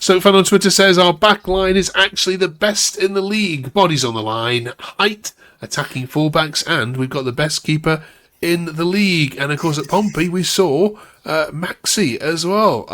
So fan on Twitter says our back line is actually the best in the league. Bodies on the line, height, attacking fullbacks, and we've got the best keeper in the league. And of course at Pompey we saw Maxi as well.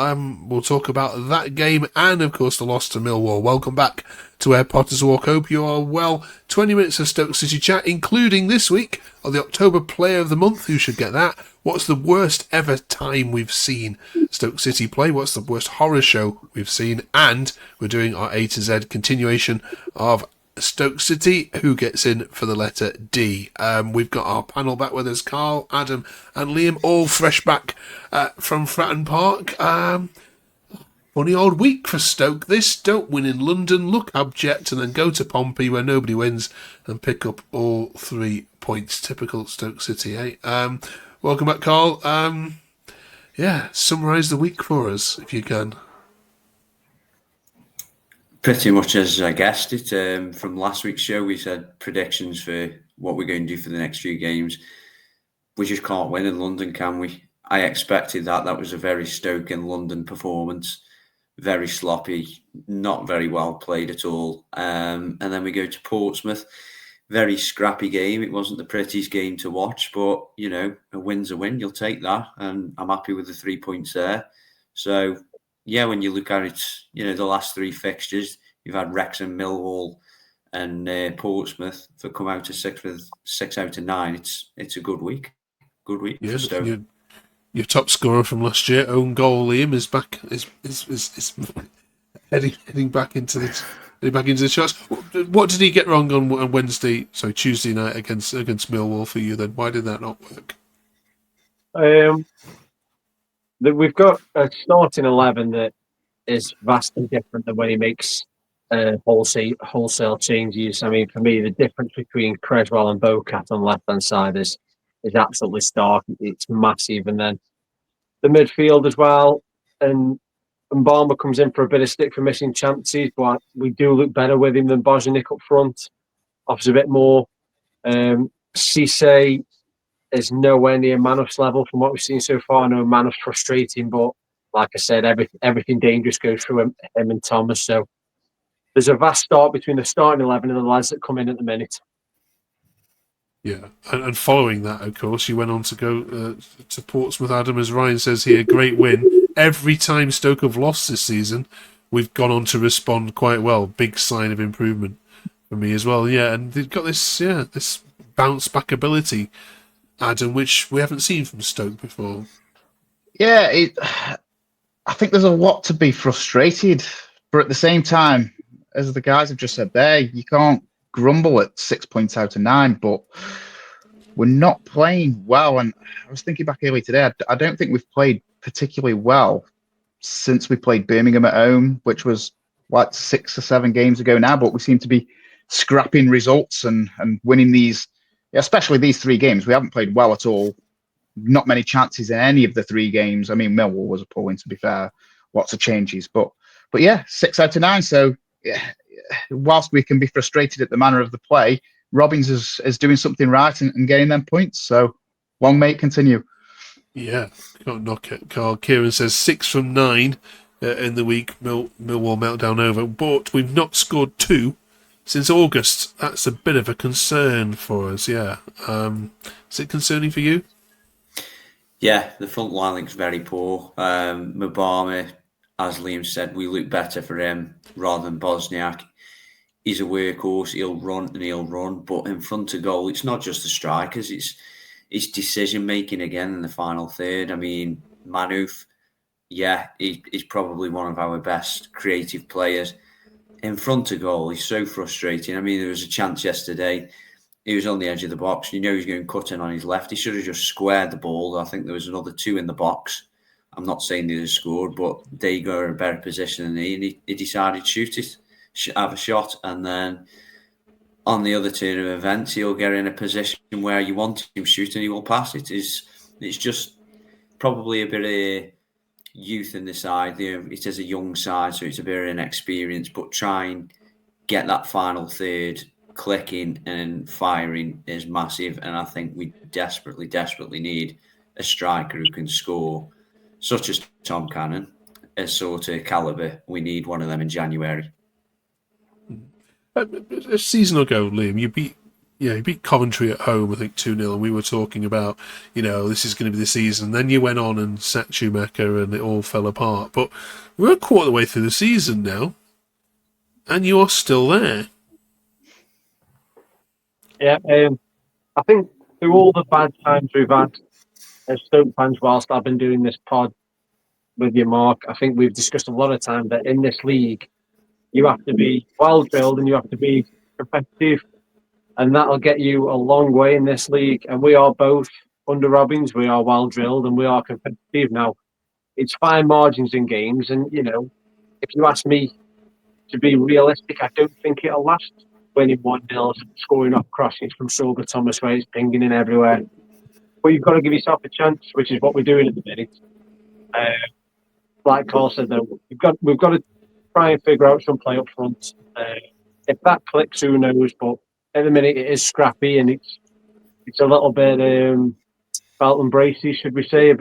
We'll talk about that game and of course the loss to Millwall. Welcome back to Where Potters Walk. Hope you are well. 20 minutes of Stoke City chat, including this week on the October Player of the Month. Who should get that? What's the worst ever time we've seen Stoke City play? What's the worst horror show we've seen? And we're doing our A to Z continuation of Stoke City. Who gets in for the letter D? We've got our panel back with us, Carl, Adam and Liam, all fresh back from Fratton Park. Funny old week for Stoke. This, don't win in London, look abject, and then go to Pompey where nobody wins and pick up all 3 points. Typical Stoke City, eh? Welcome back, Carl. Summarise the week for us, if you can. Pretty much as I guessed it. From last week's show, we said predictions for what we're going to do for the next few games. We just can't win in London, can we? I expected that. That was a very Stoke in London performance. Very sloppy, not very well played at all. And then we go to Portsmouth. Very scrappy game. It wasn't the prettiest game to watch, but, you know, a win's a win. You'll take that. And I'm happy with the 3 points there. So, yeah, when you look at it, you know, the last 3 fixtures, you've had Wrexham, Millwall and Portsmouth for come out to 6 out of 9. It's a good week. Good week for Stoke. Your top scorer from last year, own goal, Liam, is back. Is heading back into the shots. What did he get wrong on Tuesday night against Millwall for you? Then why did that not work? We've got a starting 11 that is vastly different than when he makes wholesale changes. I mean, for me, the difference between Creswell and Bocat on the left-hand side is absolutely stark. It's massive. And then the midfield as well. And Balmer comes in for a bit of stick for missing chances, but we do look better with him than Bozanic up front. Offers a bit more. Cisse is nowhere near Manov's level from what we've seen so far. I know Manov's frustrating, but like I said, everything dangerous goes through him and Thomas. So there's a vast start between the starting 11 and the lads that come in at the minute. Yeah, and following that, of course, you went on to go to Portsmouth, Adam, as Ryan says here, great win. Every time Stoke have lost this season, we've gone on to respond quite well. Big sign of improvement for me as well. Yeah, and they've got this bounce back ability, Adam, which we haven't seen from Stoke before. Yeah, I think there's a lot to be frustrated, but at the same time, as the guys have just said there, you can't grumble at 6 points out of 9, but we're not playing well. And I was thinking back earlier today, I don't think we've played particularly well since we played Birmingham at home, which was like 6 or 7 games ago now, but we seem to be scrapping results and winning these, especially these 3 games. We haven't played well at all. Not many chances in any of the 3 games. I mean, Millwall was appalling, to be fair. Lots of changes, but yeah, 6 out of 9. So yeah, whilst we can be frustrated at the manner of the play, Robbins is doing something right and getting them points. So long may it continue. Yeah, can't knock it, Carl. Kieran says 6 from 9 in the week. Millwall meltdown over, but we've not scored 2 since August. That's a bit of a concern for us. Yeah, is it concerning for you? Yeah, the front line looks very poor. Mubama, as Liam said, we look better for him rather than Bosniak. He's a workhorse. He'll run. But in front of goal, it's not just the strikers. It's decision making again in the final third. I mean, Manouf, he's probably one of our best creative players. In front of goal, he's so frustrating. I mean, there was a chance yesterday. He was on the edge of the box. You know he's going cutting on his left. He should have just squared the ball. I think there was another 2 in the box. I'm not saying they scored, but they got in a better position than he decided to shoot it, have a shot, and then on the other turn of events, he'll get in a position where you want him to shoot and he will pass it. It's just probably a bit of youth in the side. It is a young side, so it's a bit of inexperience, but try and get that final third clicking and firing is massive, and I think we desperately need a striker who can score, such as Tom Cannon. a sort of calibre, we need one of them in January. A season ago, Liam, you beat Coventry at home, I think 2-0, and we were talking about, this is going to be the season. Then you went on and sacked Schumacher, and it all fell apart. But we're a quarter of the way through the season now, and you are still there. Yeah, I think through all the bad times we've had as Stoke fans, whilst I've been doing this pod with you, Mark, I think we've discussed a lot of time that in this league, you have to be well drilled and you have to be competitive, and that'll get you a long way in this league. And we are both under Robbins, we are well drilled and we are competitive. Now, it's fine margins in games, and if you ask me to be realistic, I don't think it'll last. Winning 1-0, scoring off crosses from Sorga Thomas where it's pinging in everywhere. But you've got to give yourself a chance, which is what we're doing at the minute. Like Carl said, though, we've got to try and figure out some play up front. If that clicks, who knows? But at the minute, it is scrappy and it's a little bit belt and bracy, should we say?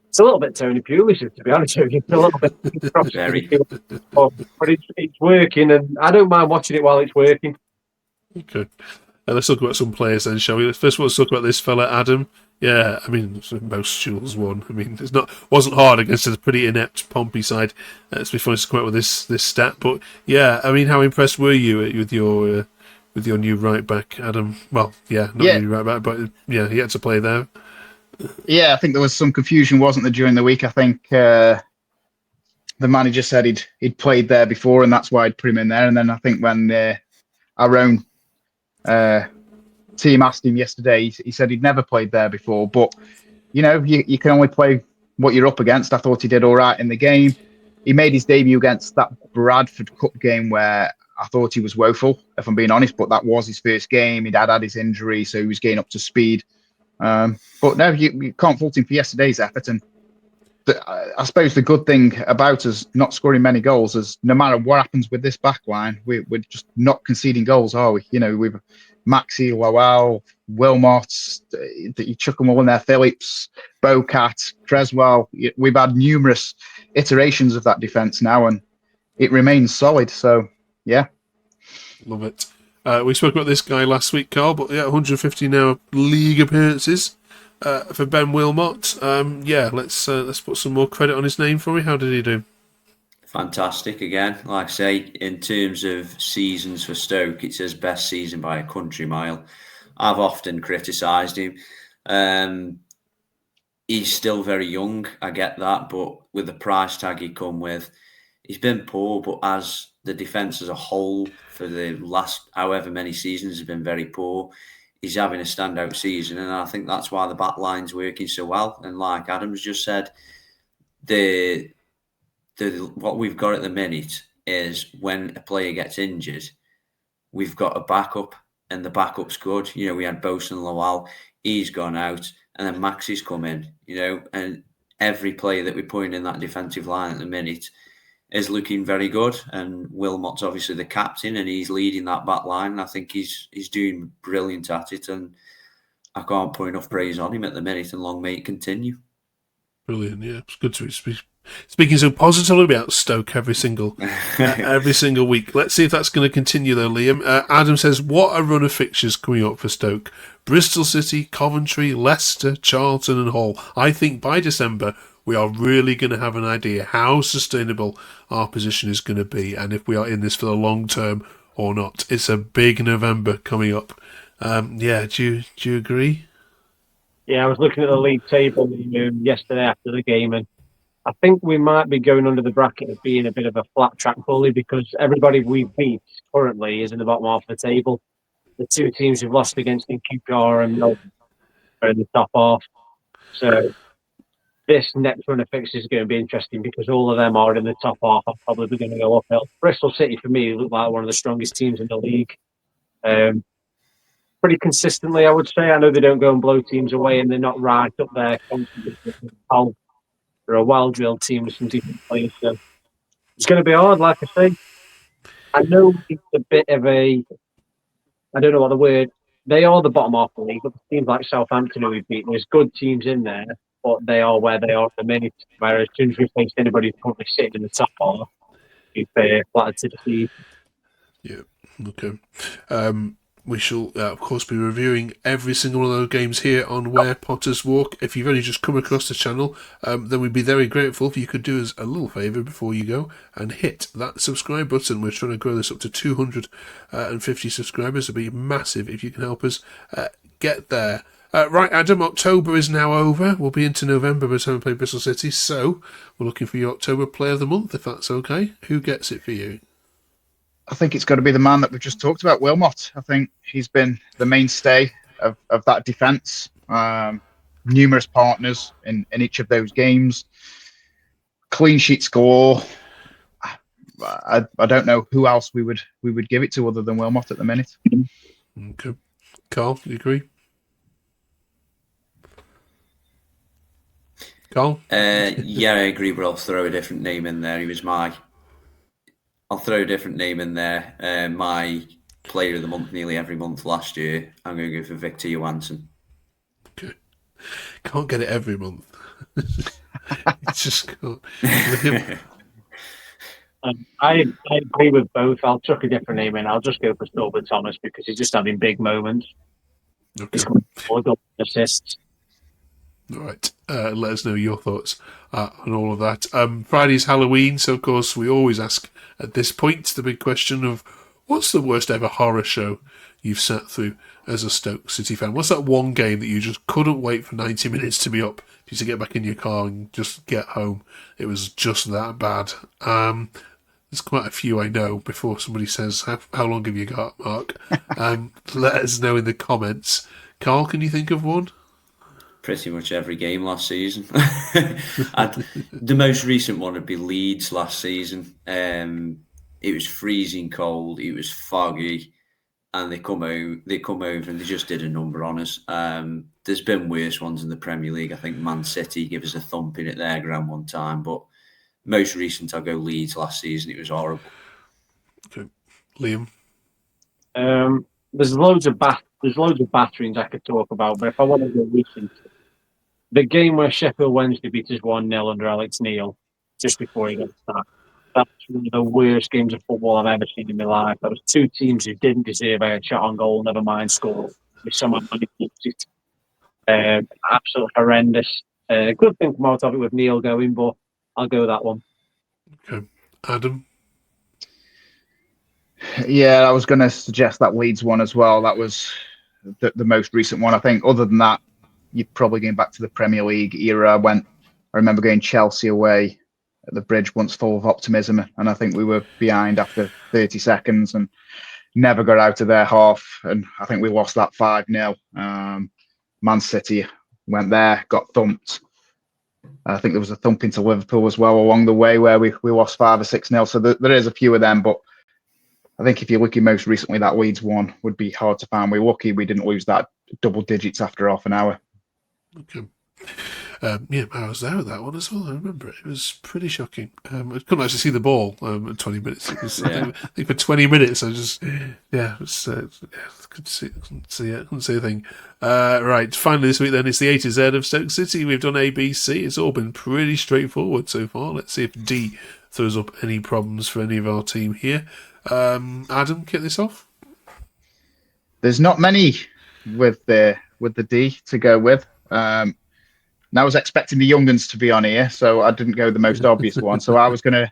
It's a little bit Tony Pulis, to be honest with you. It's a little bit Very. but it's working, and I don't mind watching it while it's working. Okay. Let's talk about some players then, shall we? First of all, let's talk about this fella, Adam. Yeah, I mean, most Jules won. I mean, wasn't hard against a pretty inept Pompey side. It's been fun to come out with this stat, but yeah, I mean, how impressed were you with your new right back, Adam? Well, new right back, but he had to play there. Yeah, I think there was some confusion, wasn't there, during the week? I think the manager said he'd played there before, and that's why I'd put him in there. And then I think when our own team asked him yesterday, he said he'd never played there before. But you can only play what you're up against. I thought he did all right in the game. He made his debut against that Bradford Cup game where I thought he was woeful, if I'm being honest. But that was his first game. He'd had his injury, so he was getting up to speed. But no, you can't fault him for yesterday's effort. And I suppose the good thing about us not scoring many goals is no matter what happens with this back line, we're just not conceding goals, are we? We've Maxi, Lowell, Wilmot, you chuck them all in there, Phillips, Bocat, Creswell. We've had numerous iterations of that defence now, and it remains solid. So, yeah. Love it. We spoke about this guy last week, Carl, but 150 now league appearances for Ben Wilmot. Let's put some more credit on his name for me. How did he do? Fantastic again. Like I say, in terms of seasons for Stoke, it's his best season by a country mile. I've often criticised him. He's still very young, I get that, but with the price tag he come with, he's been poor, but as the defence as a whole for the last however many seasons has been very poor. He's having a standout season, and I think that's why the back line's working so well. And like Adam's just said, what we've got at the minute is when a player gets injured, we've got a backup, and the backup's good. We had Bosun Lowell, he's gone out, and then Maxi's come in, and every player that we're putting in that defensive line at the minute is looking very good, and Wilmot's obviously the captain and he's leading that back line. I think he's doing brilliant at it, and I can't put enough praise on him at the minute, and long may it continue. Brilliant, yeah. It's good to be speaking so positively about Stoke every single week. Let's see if that's going to continue though, Liam. Adam says, what a run of fixtures coming up for Stoke. Bristol City, Coventry, Leicester, Charlton and Hull. I think by December we are really going to have an idea how sustainable our position is going to be and if we are in this for the long term or not. It's a big November coming up. Do you agree? Yeah, I was looking at the league table yesterday after the game, and I think we might be going under the bracket of being a bit of a flat track bully because everybody we beat currently is in the bottom half of the table. The two teams we've lost against in QPR and Millwall are in the top half. So this next run of fixtures is going to be interesting because all of them are in the top half. I'm probably going to go uphill. Bristol City, for me, look like one of the strongest teams in the league. Pretty consistently, I would say. I know they don't go and blow teams away and they're not right up there constantly. They're a well-drilled team with some decent players. So it's going to be hard, like I say. I know it's a bit of a... I don't know what the word... They are the bottom half of the league, but teams like Southampton who we've beaten, there's good teams in there. but they are where they are at the minute. Whereas as soon as we face anybody who's currently sitting in the top half, we've flattered to defeat. Yeah, okay. We shall, of course, be reviewing every single one of those games here on Where Potters Walk. If you've only just come across the channel, then we'd be very grateful if you could do us a little favour before you go and hit that subscribe button. We're trying to grow this up to 250 subscribers. It'd be massive if you can help us get there. Right, Adam, October is now over. We'll be into November by the time we play Bristol City, so we're looking for your October Player of the Month, if that's okay. Who gets it for you? I think it's got to be the man that we've just talked about, Wilmot. I think he's been the mainstay of that defence. Numerous partners in each of those games. Clean sheet score. I don't know who else we would give it to other than Wilmot at the minute. Okay. Carl, do you agree? Carl? Yeah, I agree, but I'll throw a different name in there. I'll throw a different name in there. My Player of the Month nearly every month last year. I'm going to go for Victor Johansson. Okay. Can't get it every month. It's just can't. I agree with both. I'll chuck a different name in. I'll just go for Stolbert Thomas because he's just having big moments. Okay. He's got all the assists. All right. Let us know your thoughts on all of that. Friday's Halloween, so of course we always ask at this point the big question of what's the worst ever horror show you've sat through as a Stoke City fan? What's that one game that you just couldn't wait for 90 minutes to be up for you to get back in your car and just get home? It was just that bad. There's quite a few I know before somebody says, how long have you got, Mark? Let us know in the comments. Carl, can you think of one? Pretty much every game last season. The most recent one would be Leeds last season. It was freezing cold, it was foggy, and they come over and they just did a number on us. There's been worse ones in the Premier League. I think Man City gave us a thumping at their ground one time, but most recent I'll go Leeds last season. It was horrible. Okay. Liam? There's loads of batterings I could talk about, but if I want to go recent, the game where Sheffield Wednesday beat us 1-0 under Alex Neil just before he got sacked. That's one of the worst games of football I've ever seen in my life. There was two teams who didn't deserve a shot on goal, never mind score. We somehow managed it. Absolutely horrendous. Good thing come out of it with Neil going, but I'll go that one. Okay. Adam? Yeah, I was going to suggest that Leeds one as well. That was the most recent one. I think other than that, you're probably going back to the Premier League era. I remember going Chelsea away at the Bridge once full of optimism, and I think we were behind after 30 seconds and never got out of their half, and I think we lost that 5-0. Man City went there, got thumped. I think there was a thumping to Liverpool as well along the way where we lost 5 or 6-0. So there is a few of them, but I think if you're looking most recently, that Leeds one would be hard to find. We're lucky we didn't lose that double digits after half an hour. Okay. Yeah, I was there at that one as well. I remember it. It was pretty shocking. I couldn't actually see the ball at 20 minutes. It was, I think for 20 minutes, I just, couldn't see a thing. Right, finally this week then, it's the A to Z of Stoke City. We've done A, B, C. It's all been pretty straightforward so far. Let's see if D throws up any problems for any of our team here. Adam, kick this off. There's not many with the D to go with. And I was expecting the young uns to be on here, so I didn't go the most obvious one. So I was gonna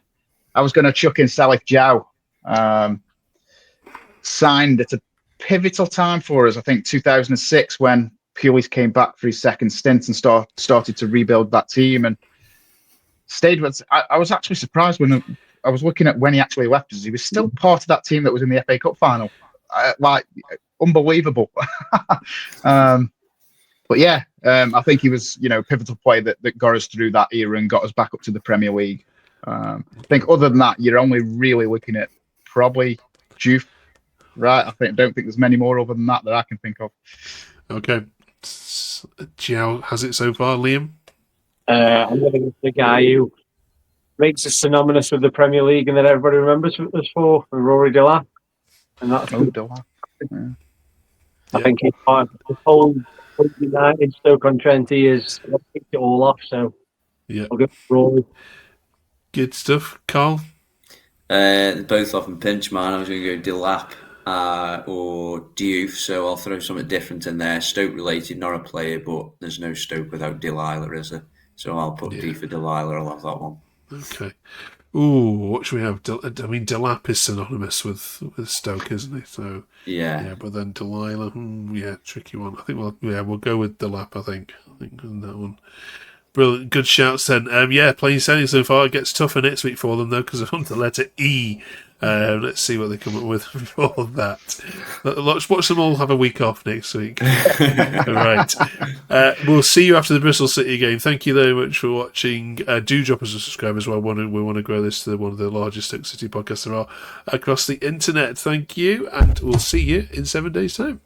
chuck in Salif Jow. Signed at a pivotal time for us, I think 2006, when Pulis came back for his second stint and started to rebuild that team and stayed with. I was actually surprised when I was looking at when he actually left us. He was still part of that team that was in the FA Cup final. Unbelievable. But yeah, I think he was, pivotal play that got us through that era and got us back up to the Premier League. I think other than that, you're only really looking at probably Juve, right? Don't think there's many more other than that I can think of. Okay. Giao has it so far, Liam? I'm going to go the guy who makes us synonymous with the Premier League and that everybody remembers us for, Rory Delap. And that's Delap. Yeah. I think his whole United, Stoke-on-Trent, he has kicked it all off, so Yeah, I'll go for Rory. good stuff. Carl? They're both off and pinch, man. I was going to go Delap or Diouf, so I'll throw something different in there. Stoke related, not a player, but there's no Stoke without Delilah, is there? So I'll put D for Delilah. I'll have that one. Okay. Ooh, what should we have? I mean, Delap is synonymous with Stoke, isn't he? So Yeah. but then Delilah, tricky one. I think we'll go with Delap. I think on that one. Brilliant, good shouts then. Plain sailing so far. It gets tougher next week for them though because they're on the letter E. Let's see what they come up with before that. Let's watch them all have a week off next week. All right. We'll see you after the Bristol City game. Thank you very much for watching. Do drop us a subscribe as well. We want to grow this to one of the largest Stoke City podcasts there are across the internet. Thank you, and we'll see you in 7 days' time.